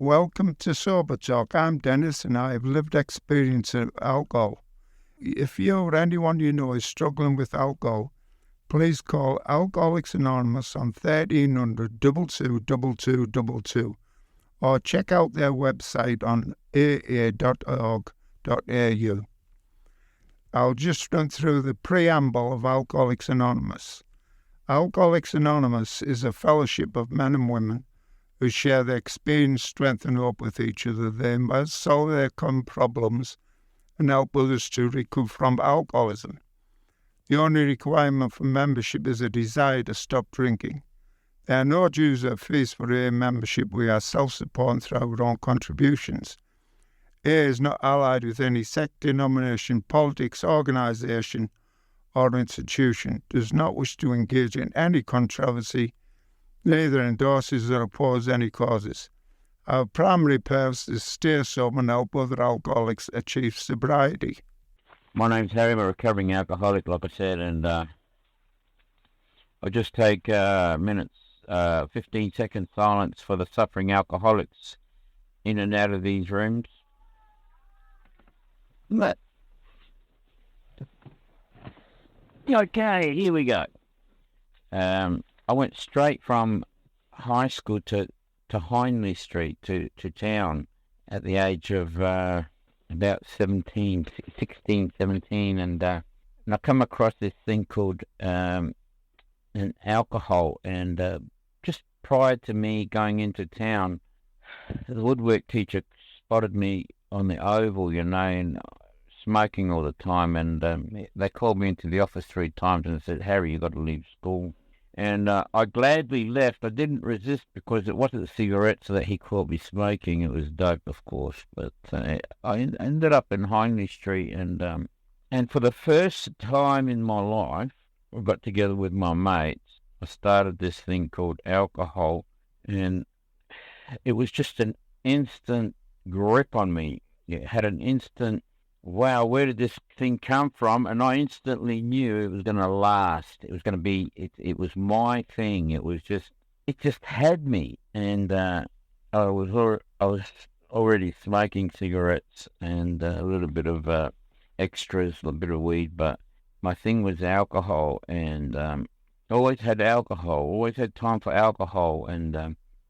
Welcome to Sober Talk. I'm Dennis and I have lived experience of alcohol. If you or anyone you know is struggling with alcohol, please call Alcoholics Anonymous on 1300 222222 or check out their website on aa.org.au. I'll just run through the preamble of Alcoholics Anonymous. Alcoholics Anonymous is a fellowship of men and women who share their experience, strength and hope with each other. They must solve their common problems and help others to recover from alcoholism. The only requirement for membership is a desire to stop drinking. There are no dues or fees for AA membership. We are self-supporting through our own contributions. AA is not allied with any sect, denomination, politics, organisation or institution, does not wish to engage in any controversy, neither endorses or opposes any causes. Our primary purpose is to stay sober and help other alcoholics achieve sobriety. My name's Harry. I'm a recovering alcoholic, like I said, and I'll just take 15 second silence for the suffering alcoholics in and out of these rooms. But okay, here we go. I went straight from high school to Hindley Street to town at the age of about 16, 17, and I come across this thing called an alcohol, and just prior to me going into town, the woodwork teacher spotted me on the Oval, and smoking all the time, and they called me into the office 3 times and said, "Harry, you've got to leave school." And I gladly left. I didn't resist because it wasn't cigarettes that he caught me smoking. It was dope, of course. But I ended up in Hindley Street, and for the first time in my life, I got together with my mates. I started this thing called alcohol, and it was just an instant grip on me. It had an instant, wow, where did this thing come from? And I instantly knew it was going to last. It was going to be, it was my thing. It just had me. And I was already smoking cigarettes and a little bit of extras, a bit of weed, but my thing was alcohol, and always had alcohol, always had time for alcohol, and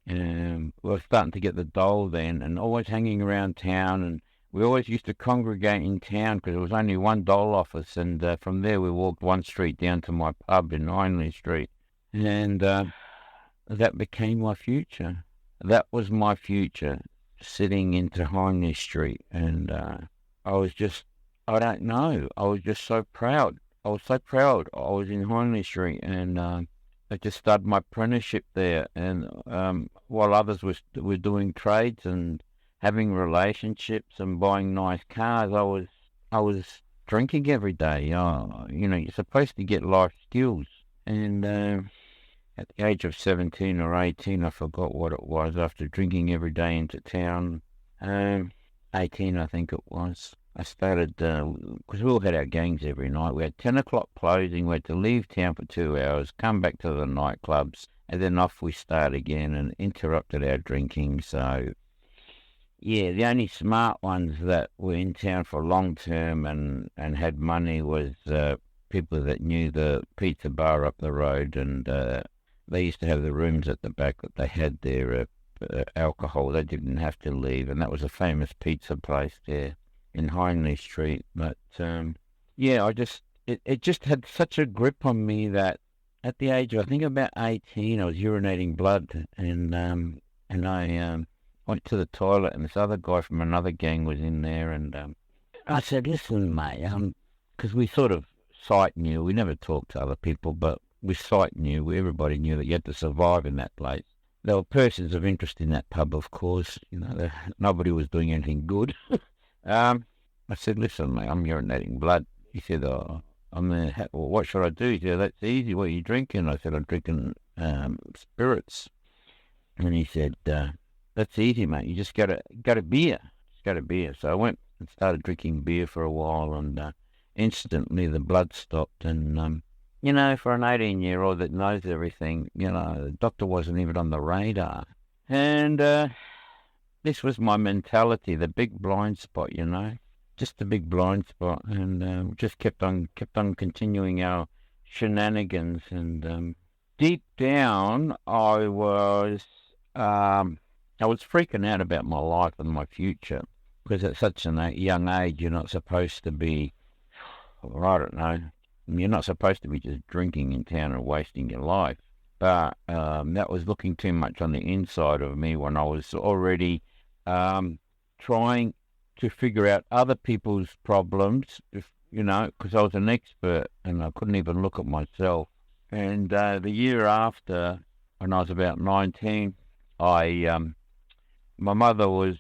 we were starting to get the dole then, and always hanging around town, and we always used to congregate in town because there was only one dole office, and from there we walked one street down to my pub in Hindley Street, and that became my future. That was my future, sitting into Hindley Street, and I was just, I don't know, I was just so proud. I was so proud. I was in Hindley Street, and I just started my apprenticeship there, and while others were doing trades and having relationships and buying nice cars, I was drinking every day. You're supposed to get life skills. And at the age of 17 or 18, I forgot what it was, after drinking every day into town, 18 I think it was, I started, because we all had our gangs every night. We had 10 o'clock closing, we had to leave town for 2 hours, come back to the nightclubs, and then off we start again, and interrupted our drinking. So yeah, the only smart ones that were in town for long term and had money was people that knew the pizza bar up the road, and they used to have the rooms at the back that they had their alcohol. They didn't have to leave, and that was a famous pizza place there in Hindley Street. But yeah, it just had such a grip on me that at the age of, I think, about 18, I was urinating blood, and I went to the toilet, and this other guy from another gang was in there, and I said, "Listen, mate," because we sort of sight knew. We never talked to other people, but we sight knew. Everybody knew that you had to survive in that place. There were persons of interest in that pub, of course. Nobody was doing anything good. I said, "Listen, mate, I'm urinating blood." He said, "Oh, well, what should I do?" He said, "That's easy. What are you drinking?" I said, "I'm drinking spirits." And he said, "That's easy, mate. You just got a beer. Just got a beer." So I went and started drinking beer for a while, and instantly the blood stopped. And for an 18-year-old that knows everything, the doctor wasn't even on the radar. And this was my mentality, the big blind spot, just the big blind spot, and just kept on continuing our shenanigans. And deep down, I was freaking out about my life and my future, because at such a young age, you're not supposed to be, well, I don't know, you're not supposed to be just drinking in town and wasting your life. But that was looking too much on the inside of me when I was already trying to figure out other people's problems, because I was an expert and I couldn't even look at myself. And the year after, when I was about 19, my mother was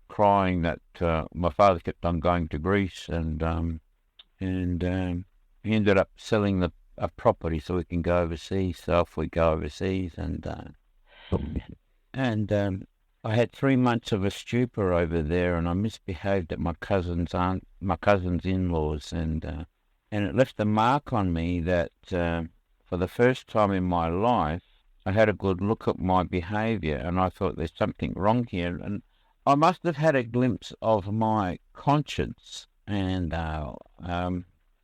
crying that my father kept on going to Greece, and he ended up selling a property so we can go overseas. So off we go overseas, and I had 3 months of a stupor over there, and I misbehaved at my cousin's in-laws, and it left a mark on me that for the first time in my life, I had a good look at my behaviour, and I thought there's something wrong here, and I must have had a glimpse of my conscience, and I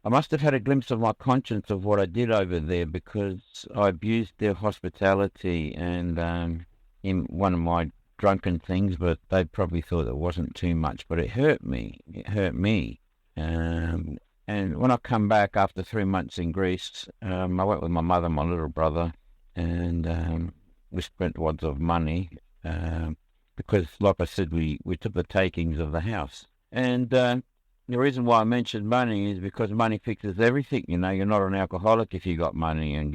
must have had a glimpse of my conscience of what I did over there, because I abused their hospitality and in one of my drunken things, but they probably thought it wasn't too much, but it hurt me. And when I come back after 3 months in Greece, I went with my mother and my little brother, and we spent wads of money because, like I said, we took the takings of the house. And the reason why I mentioned money is because money fixes everything. You're not an alcoholic if you got money, and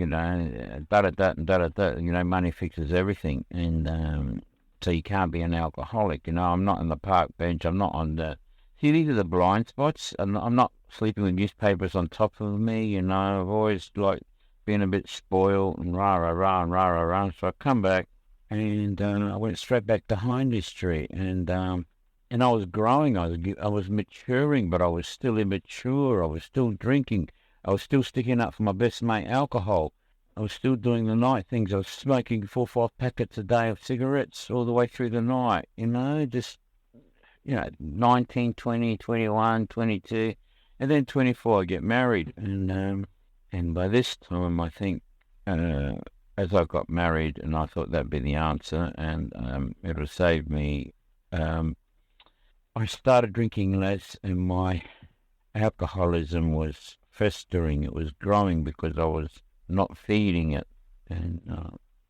money fixes everything. And so you can't be an alcoholic. I'm not on the park bench. I'm not on the. See, these are the blind spots. I'm not sleeping with newspapers on top of me. I've always been a bit spoiled and rah. So I come back, and I went straight back to Hindley Street, and I was growing, I was maturing, but I was still immature. I was still drinking. I was still sticking up for my best mate alcohol. I was still doing the night things. I was smoking 4 or 5 packets a day of cigarettes all the way through the night, 19, 20, 21, 22, and then 24 I get married. And by this time, I think, as I got married, and I thought that'd be the answer, and it would save me, I started drinking less, and my alcoholism was festering. It was growing because I was not feeding it, and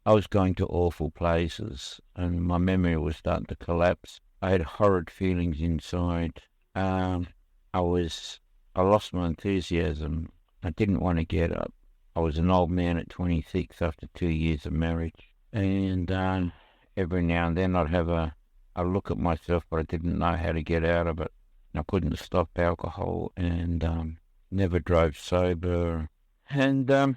I was going to awful places, and my memory was starting to collapse. I had horrid feelings inside. I lost my enthusiasm. I didn't want to get up. I was an old man at 26 after 2 years of marriage, and every now and then I'd have a look at myself, but I didn't know how to get out of it. I couldn't stop alcohol, and never drove sober. And the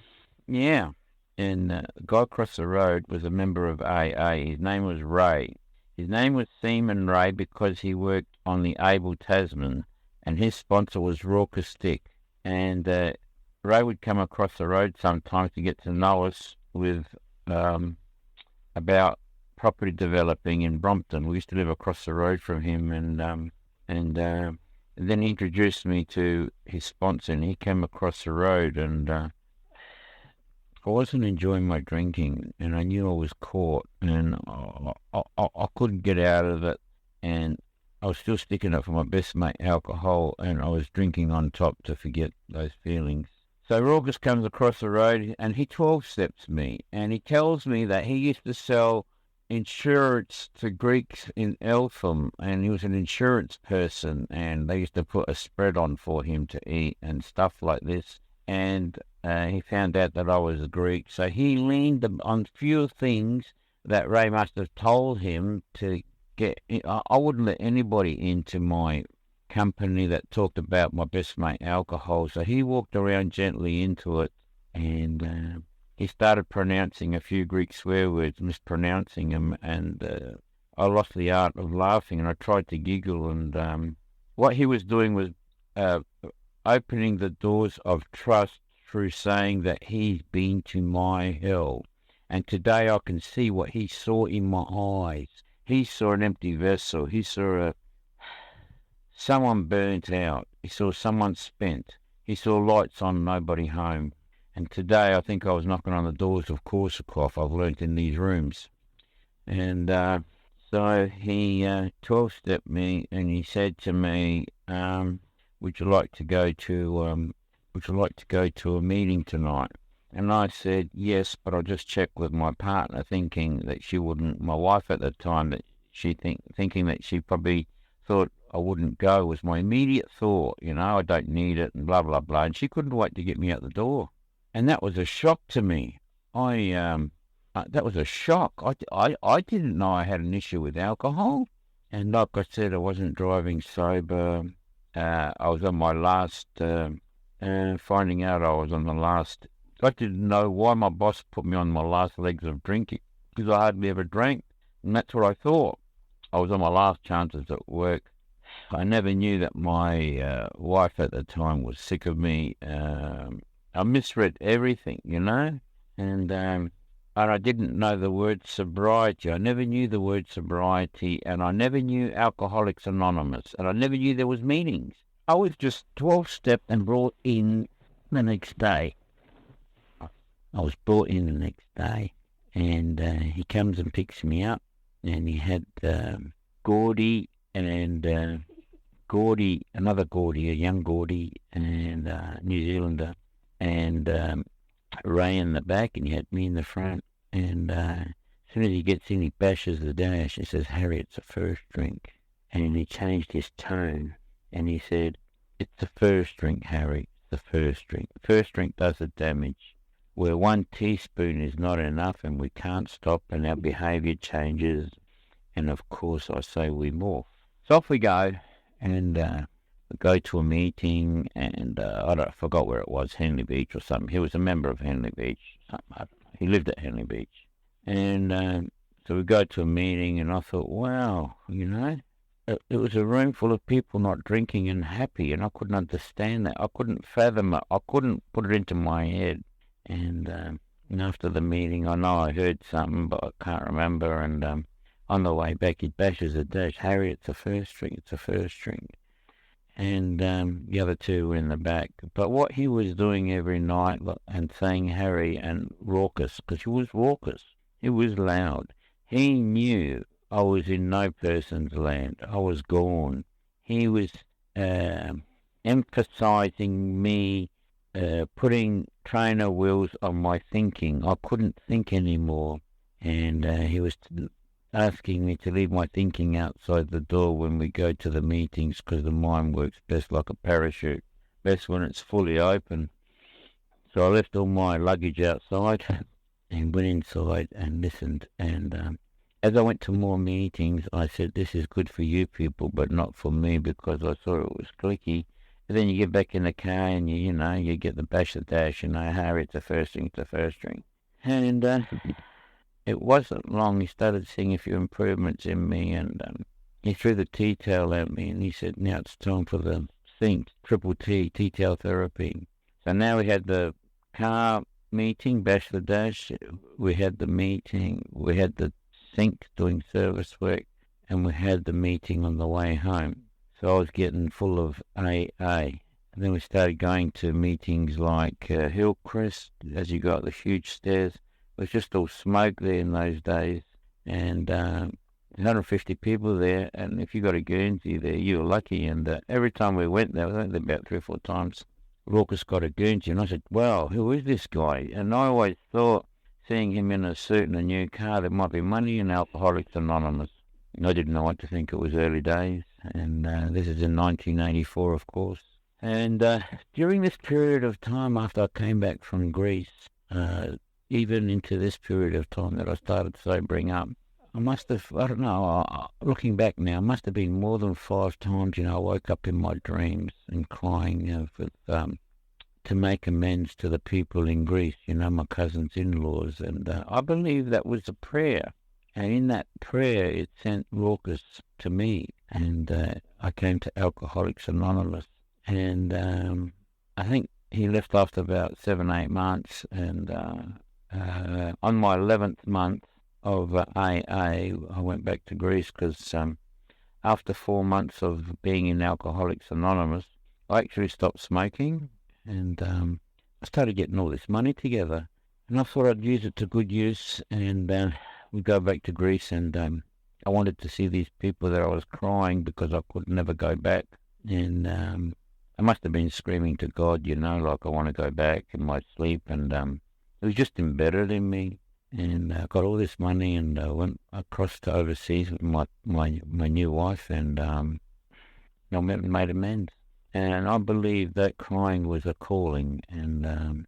guy across the road was a member of AA. His name was Ray. His name was Seaman Ray because he worked on the Abel Tasman, and his sponsor was Raucous Stick. And Ray would come across the road sometimes to get to know us with about property developing in Brompton. We used to live across the road from him, and then he introduced me to his sponsor, and he came across the road, and I wasn't enjoying my drinking, and I knew I was caught, and I couldn't get out of it, and I was still sticking up for my best mate alcohol, and I was drinking on top to forget those feelings. So Raucous comes across the road, and he 12-steps me, and he tells me that he used to sell insurance to Greeks in Eltham, and he was an insurance person, and they used to put a spread on for him to eat and stuff like this. And he found out that I was a Greek, so he leaned on few things that Ray must have told him to get. I wouldn't let anybody into my company that talked about my best mate alcohol, so he walked around gently into it, and he started pronouncing a few Greek swear words, mispronouncing them, and I lost the art of laughing, and I tried to giggle, and what he was doing was opening the doors of trust through saying that he's been to my hell. And today I can see what he saw in my eyes. He saw an empty vessel. He saw someone burnt out. He saw someone spent. He saw lights on, nobody home. And today I think I was knocking on the doors of Korsakoff. I've learnt in these rooms. And so he 12-stepped me, and he said to me, would you like to go to a meeting tonight? And I said yes, but I'll just check with my partner, thinking that she wouldn't. My wife at the time, that thinking that she probably thought I wouldn't go, was my immediate thought. I don't need it, and blah blah blah. And she couldn't wait to get me out the door, and that was a shock to me. That was a shock. I didn't know I had an issue with alcohol, and like I said, I wasn't driving sober. I was on my last. Finding out I was on the last. I didn't know why my boss put me on my last legs of drinking, because I hardly ever drank, and that's what I thought. I was on my last chances at work. I never knew that my wife at the time was sick of me. I misread everything, and I didn't know the word sobriety. I never knew the word sobriety, and I never knew Alcoholics Anonymous, and I never knew there was meetings. I was just 12-stepped and brought in the next day. I was brought in the next day, and he comes and picks me up, and he had Gordy and another Gordy, a young Gordy, and New Zealander, and Ray in the back, and he had me in the front. And as soon as he gets in, he bashes the dash. He says, "Harry, it's the first drink." And he changed his tone, and he said, "It's the first drink, Harry. It's the first drink. The first drink does the damage. Where 1 teaspoon is not enough, and we can't stop, and our behaviour changes. And of course, I say we morph." So off we go, and we go to a meeting, and I forgot where it was, Henley Beach or something. He was a member of Henley Beach. He lived at Henley Beach. And so we go to a meeting, and I thought, wow, it was a room full of people not drinking and happy, and I couldn't understand that. I couldn't fathom it. I couldn't put it into my head. And after the meeting, I know I heard something, but I can't remember. And on the way back, he bashes a dash. "Harry, it's the first drink. It's the first drink." And the other two were in the back. But what he was doing every night, and saying Harry, and raucous, because he was raucous. He was loud. He knew I was in no person's land. I was gone. He was emphasizing me, putting trainer wheels on my thinking. I couldn't think anymore. And he was asking me to leave my thinking outside the door when we go to the meetings, because the mind works best like a parachute, best when it's fully open. So I left all my luggage outside and went inside and listened. And as I went to more meetings, I said, "This is good for you people, but not for me," because I thought it was cliquey. And then you get back in the car, and you get the bash the dash, "Harry, it's the first drink, it's the first drink." And it wasn't long, he started seeing a few improvements in me, and he threw the tea towel at me, and he said, "Now it's time for the think, triple T, tea towel therapy." So now we had the car meeting, bash the dash, we had the meeting, we had the sink doing service work, and we had the meeting on the way home. So I was getting full of AA. And then we started going to meetings like Hillcrest, as you got the huge stairs. It was just all smoke there in those days, and 150 people there, and if you got a Guernsey there, you were lucky. And every time we went there, we went there about 3 or 4 times, Raucus got a Guernsey, and I said, "Wow, who is this guy?" And I always thought, seeing him in a suit and a new car, there might be money in Alcoholics Anonymous. And I didn't know what to think. It was early days, and this is in 1984, of course. And during this period of time after I came back from Greece, even into this period of time that I started sobering up, I must have, I don't know, looking back now, must have been more than 5 times, I woke up in my dreams and crying to make amends to the people in Greece, my cousin's in-laws. And I believe that was a prayer. And in that prayer, it sent Raucus to me. And I came to Alcoholics Anonymous. And I think he left after about 7-8 months. And on my 11th month of AA, I went back to Greece because after 4 months of being in Alcoholics Anonymous, I actually stopped smoking, and I started getting all this money together. And I thought I'd use it to good use, and we'd go back to Greece, and I wanted to see these people that I was crying because I could never go back. And I must have been screaming to God, like I want to go back in my sleep, and it was just embedded in me. And I got all this money, and I went across to overseas with my new wife, and I made amends. And I believe that crying was a calling, and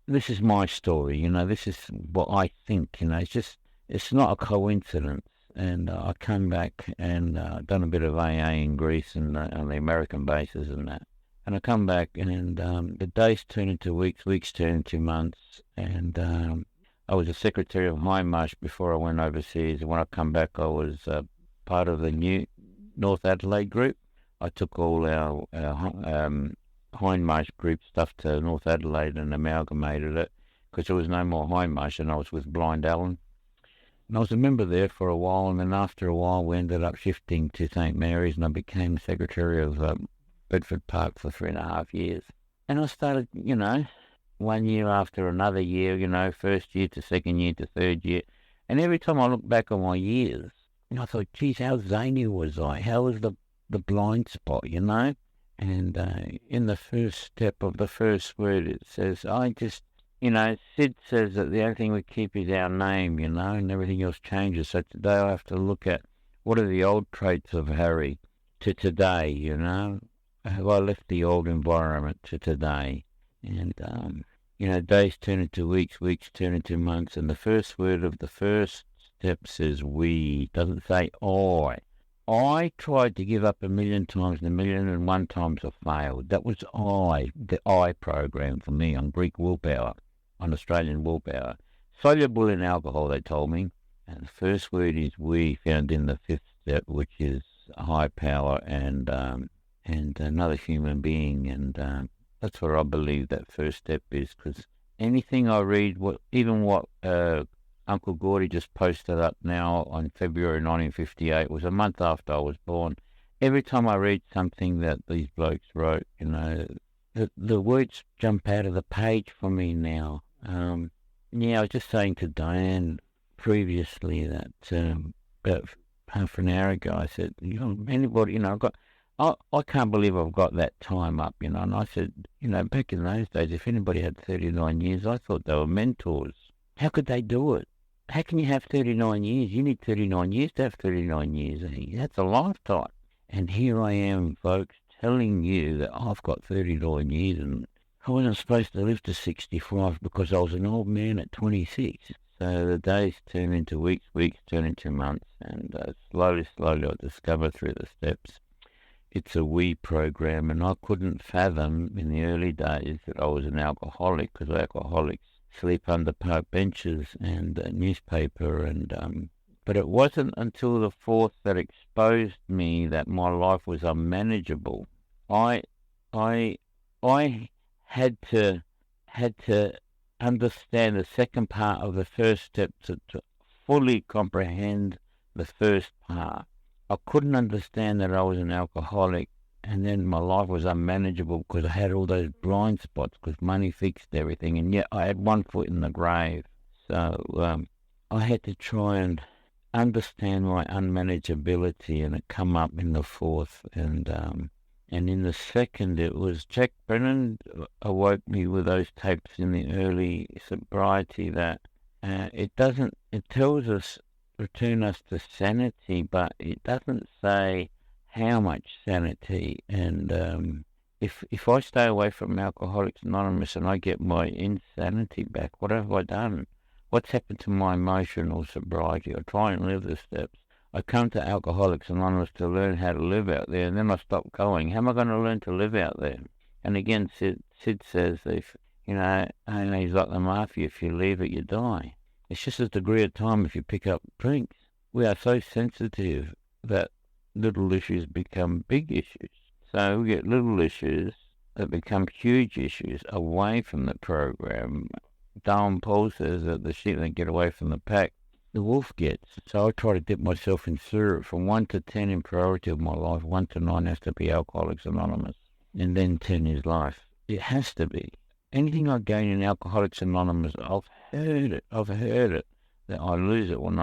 this is my story, this is what I think, it's not a coincidence. And I come back and done a bit of AA in Greece and on the American bases and that. And I come back, and the days turn into weeks, weeks turn into months, and I was a secretary of Hindmarsh before I went overseas. And when I come back, I was part of the new North Adelaide group. I took all our Hindmarsh group stuff to North Adelaide and amalgamated it because there was no more Hindmarsh, and I was with Blind Allen. And I was a member there for a while, and then after a while we ended up shifting to St. Mary's, and I became secretary of Bedford Park for 3.5 years. And I started, 1 year after another year, first year to second year to third year. And every time I look back on my years, I thought, geez, how zany was I? How was the blind spot, And in the first step of the first word, it says, Sid says that the only thing we keep is our name, and everything else changes. So today I have to look at what are the old traits of Harry to today, Have I left the old environment to today? And, days turn into weeks, weeks turn into months, and the first word of the first step says we, doesn't say I. I tried to give up 1,000,000 times, and 1,000,001 times I failed. That was the I program for me on Greek willpower, on Australian willpower. Soluble in alcohol, they told me. And the first word is we, found in the fifth step, which is high power and another human being. And that's what I believe that first step is, because anything I read, what Uncle Gordy just posted up now on February 1958, was a month after I was born. Every time I read something that these blokes wrote, the words jump out of the page for me now. I was just saying to Diane previously that about half an hour ago, I said, anybody, I can't believe I've got that time up, and I said, back in those days, if anybody had 39 years, I thought they were mentors. How could they do it? How can you have 39 years? You need 39 years to have 39 years. That's a lifetime. And here I am, folks, telling you that I've got 39 years, and I wasn't supposed to live to 65 because I was an old man at 26. So the days turn into weeks, weeks turn into months, and slowly I discover through the steps it's a we program. And I couldn't fathom in the early days that I was an alcoholic, because alcoholics sleep under park benches and newspaper, and but it wasn't until the fourth that exposed me that my life was unmanageable. I had to understand the second part of the first step to fully comprehend the first part. I couldn't understand that I was an alcoholic, and then my life was unmanageable because I had all those blind spots, because money fixed everything, and yet I had one foot in the grave. So I had to try and understand my unmanageability, and it come up in the fourth. And in the second, it was Jack Brennan awoke me with those tapes in the early sobriety that it tells us, return us to sanity, but it doesn't say how much sanity. And if I stay away from Alcoholics Anonymous and I get my insanity back, what have I done? What's happened to my emotional sobriety? I try and live the steps. I come to Alcoholics Anonymous to learn how to live out there, and then I stop going. How am I going to learn to live out there? And again, Sid says, if he's like the mafia, if you leave it, you die. It's just a degree of time if you pick up drinks. We are so sensitive that little issues become big issues. So we get little issues that become huge issues away from the program, Darwin Paul says that the sheep that get away from the pack, the wolf gets. So I try to dip myself in syrup. From 1 to 10 in priority of my life, 1 to 9 has to be Alcoholics Anonymous, and then 10 is life. It has to be. Anything I gain in Alcoholics Anonymous, I've heard it, that I lose it when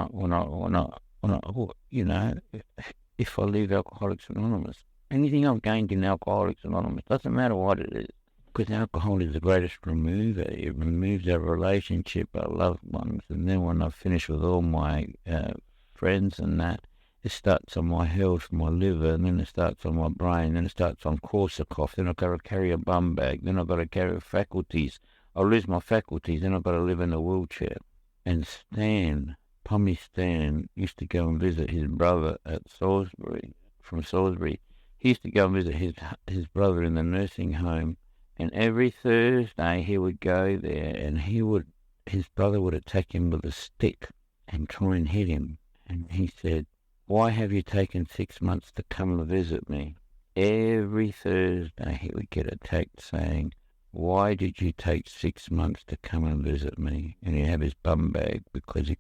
if I leave Alcoholics Anonymous. Anything I've gained in Alcoholics Anonymous, doesn't matter what it is, because alcohol is the greatest remover. It removes our relationship, our loved ones, and then when I finish with all my friends and that, it starts on my health, my liver, and then it starts on my brain, then it starts on Korsakoff, then I've got to carry a bum bag, then I've got to carry faculties. I'll lose my faculties, then I've got to live in a wheelchair. And Pommy Stan, used to go and visit his brother at Salisbury. He used to go and visit his brother in the nursing home, and every Thursday he would go there, and his brother would attack him with a stick and try and hit him. And he said, "Why have you taken 6 months to come and visit me?" Every Thursday he would get attacked saying, "Why did you take 6 months to come and visit me?" And he'd have his bum bag because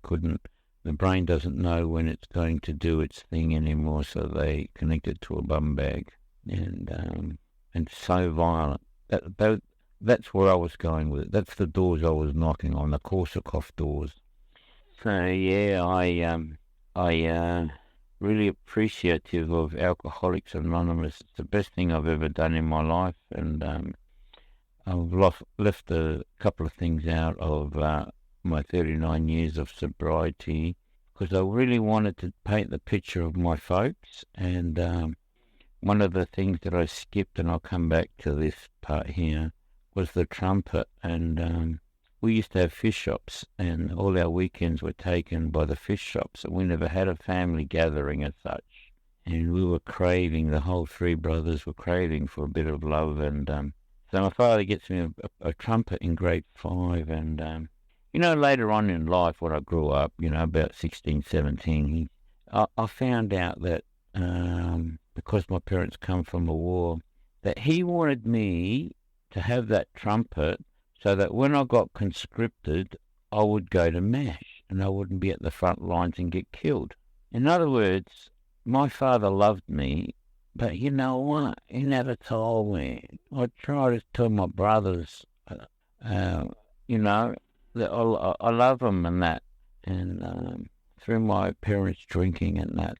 the brain doesn't know when it's going to do its thing anymore, so they connect it to a bum bag. And so violent. That's where I was going with it. That's the doors I was knocking on, the Korsakoff doors. So yeah, I really appreciative of Alcoholics Anonymous. It's the best thing I've ever done in my life, and I've left a couple of things out of my 39 years of sobriety because I really wanted to paint the picture of my folks, and one of the things that I skipped, and I'll come back to this part here, was the trumpet. And we used to have fish shops, and all our weekends were taken by the fish shops, and we never had a family gathering as such. And we were craving, the whole three brothers were craving for a bit of love, and so my father gets me a trumpet in grade 5, and later on in life, when I grew up, about 16, 17, I found out that because my parents come from a war, that he wanted me to have that trumpet so that when I got conscripted, I would go to MASH and I wouldn't be at the front lines and get killed. In other words, my father loved me, but you know what? He never told me. I tried to tell my brothers, that I love them and that. And through my parents drinking and that,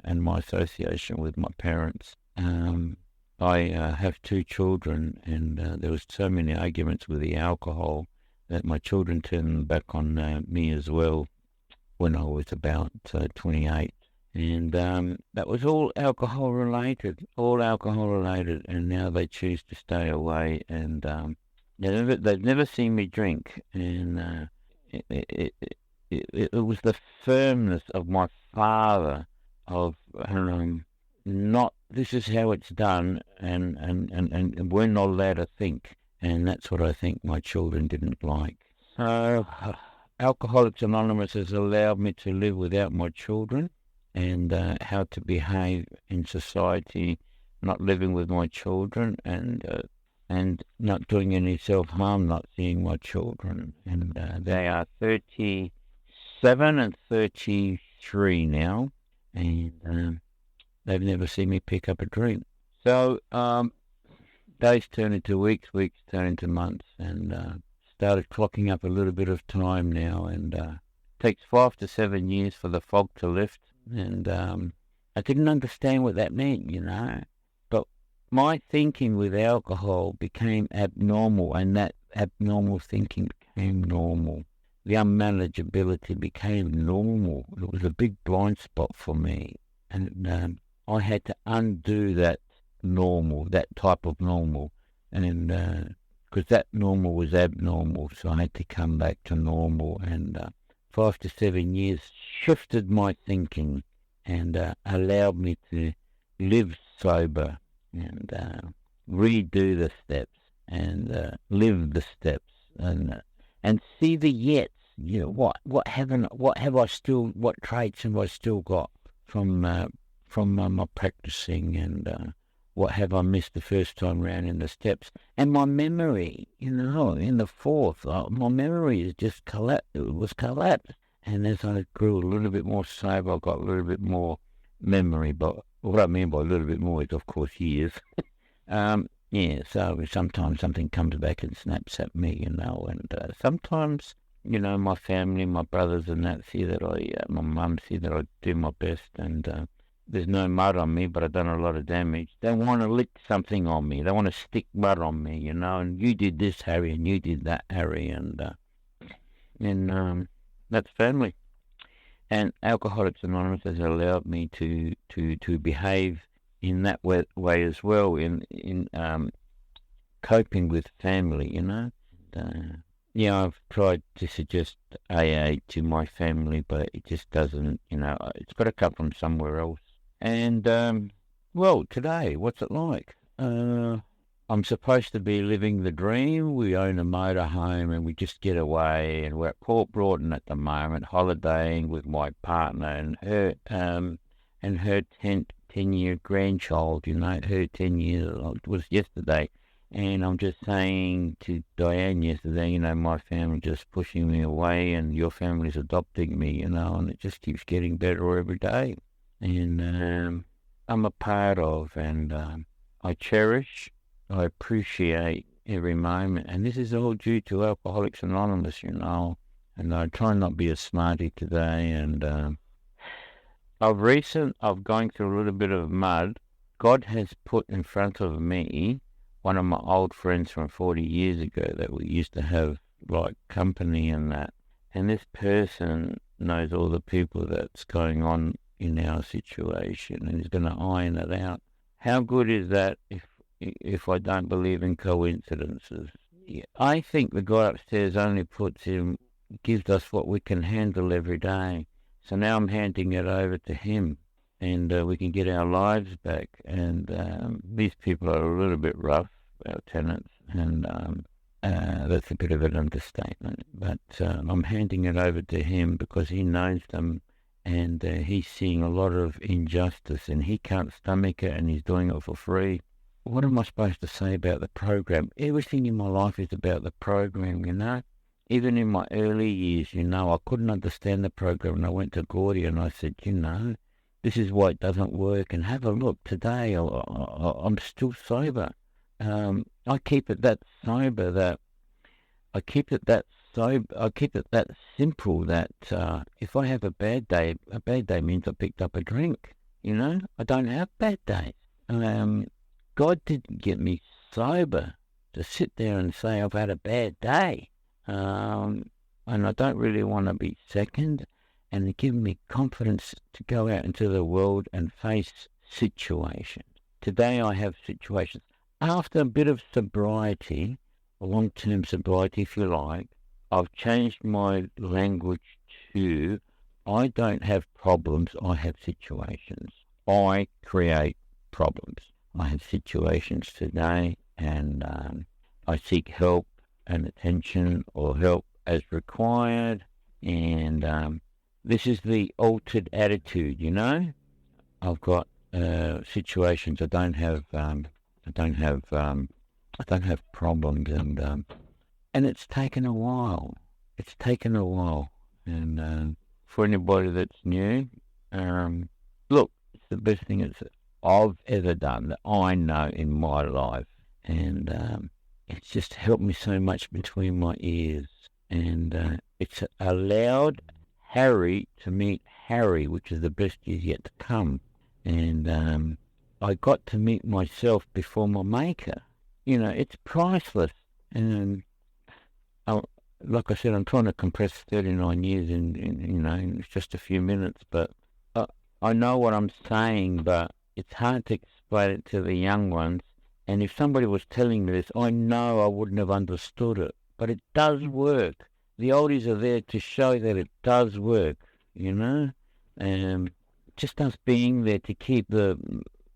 and my association with my parents, I have 2 children, and there was so many arguments with the alcohol that my children turned their back on me as well when I was about 28. And that was all alcohol related, and now they choose to stay away, and they've never seen me drink, and it was the firmness of my father of not, this is how it's done, and we're not allowed to think, and that's what I think my children didn't like. So Alcoholics Anonymous has allowed me to live without my children, and how to behave in society, not living with my children, and not doing any self-harm, not seeing my children. And they are 37 and 33 now, and they've never seen me pick up a drink. So days turn into weeks, weeks turn into months, and started clocking up a little bit of time now, and it takes 5 to 7 years for the fog to lift. And I didn't understand what that meant, but my thinking with alcohol became abnormal, and that abnormal thinking became normal. The unmanageability became normal. It was a big blind spot for me, and I had to undo that normal, that type of normal, and because that normal was abnormal, so I had to come back to normal. And 5 to 7 years shifted my thinking and allowed me to live sober and redo the steps and live the steps and see the yets. What traits have I still got from my practicing, and what have I missed the first time round in the steps? And my memory, in the fourth, my memory is just collapsed. And as I grew a little bit more sober, I got a little bit more memory. But what I mean by a little bit more is, of course, years. So sometimes something comes back and snaps at me, and sometimes, my family, my brothers and that see that my mum see that I do my best, and there's no mud on me, but I've done a lot of damage. They want to lick something on me. They want to stick mud on me, and you did this, Harry, and you did that, Harry, and that's family. And Alcoholics Anonymous has allowed me to behave in that way as well, in coping with family, I've tried to suggest AA to my family, but it just doesn't, it's got to come from somewhere else. And, today, what's it like? I'm supposed to be living the dream. We own a motorhome and we just get away, and we're at Port Broughton at the moment, holidaying with my partner and her 10-year grandchild, her 10 years old was yesterday. And I'm just saying to Diane yesterday, my family just pushing me away, and your family's adopting me, and it just keeps getting better every day. And I'm a part of, and I cherish, I appreciate every moment. And this is all due to Alcoholics Anonymous, and I try not to be a smarty today. And I've going through a little bit of mud. God has put in front of me one of my old friends from 40 years ago that we used to have like company and that. And this person knows all the people that's going on in our situation, and is going to iron it out. How good is that if I don't believe in coincidences? I think the guy upstairs only gives us what we can handle every day. So now I'm handing it over to him, and we can get our lives back. And these people are a little bit rough, our tenants, and that's a bit of an understatement. But I'm handing it over to him because he knows them, and he's seeing a lot of injustice, and he can't stomach it, and he's doing it for free. What am I supposed to say about the program? Everything in my life is about the program, Even in my early years, I couldn't understand the program, and I went to Gordy and I said, this is why it doesn't work. And have a look, today I'm still sober. I keep it that sober that simple that if I have a bad day means I picked up a drink. I don't have bad days. God didn't get me sober to sit there and say I've had a bad day. And I don't really want to be second, and it gives me confidence to go out into the world and face situations. Today I have situations. After a bit of sobriety, long-term sobriety if you like, I've changed my language to I don't have problems, I have situations. I create problems. I have situations today, and I seek help and attention or help as required, and this is the altered attitude. I've got situations. I don't have problems, and it's taken a while. And for anybody that's new, look, it's the best thing I've ever done that I know in my life, and it's just helped me so much between my ears, and it's allowed Harry to meet Harry, which is the best is yet to come, and I got to meet myself before my maker. It's priceless, and like I said, I'm trying to compress 39 years in just a few minutes, but I know what I'm saying, but it's hard to explain it to the young ones. And if somebody was telling me this, I know I wouldn't have understood it. But it does work. The oldies are there to show that it does work, and just us being there to keep the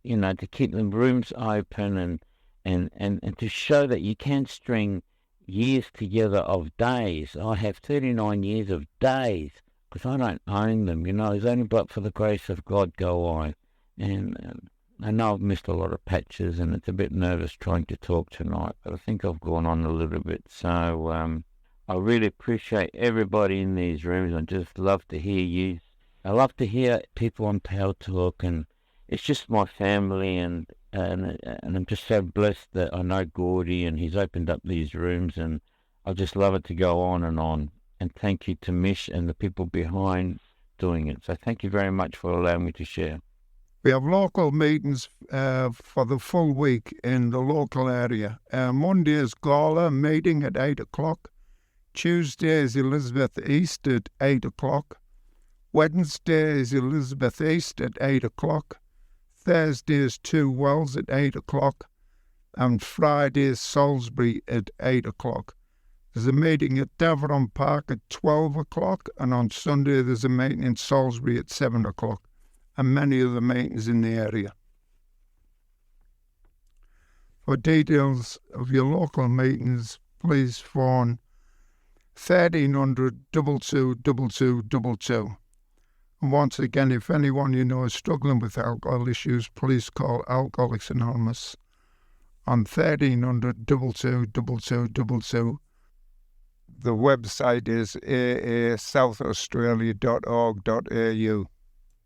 rooms open and to show that you can string years together of days. I have 39 years of days because I don't own them, It's only but for the grace of God go I. And I know I've missed a lot of patches and it's a bit nervous trying to talk tonight, but I think I've gone on a little bit. So I really appreciate everybody in these rooms. I just love to hear you. I love to hear people on Power Talk, and it's just my family, and I'm just so blessed that I know Gordy and he's opened up these rooms, and I just love it to go on. And thank you to Mish and the people behind doing it. So thank you very much for allowing me to share. We have local meetings for the full week in the local area. Monday is Gala meeting at 8 o'clock. Tuesday is Elizabeth East at 8 o'clock. Wednesday is Elizabeth East at 8 o'clock. Thursday is Two Wells at 8 o'clock. And Friday is Salisbury at 8 o'clock. There's a meeting at Daveron Park at 12 o'clock, and on Sunday there's a meeting in Salisbury at 7 o'clock, and many other meetings in the area. For details of your local meetings, please phone 1300 222222. And once again, if anyone you know is struggling with alcohol issues, please call Alcoholics Anonymous on 1300 222222. The website is aasouthaustralia.org.au.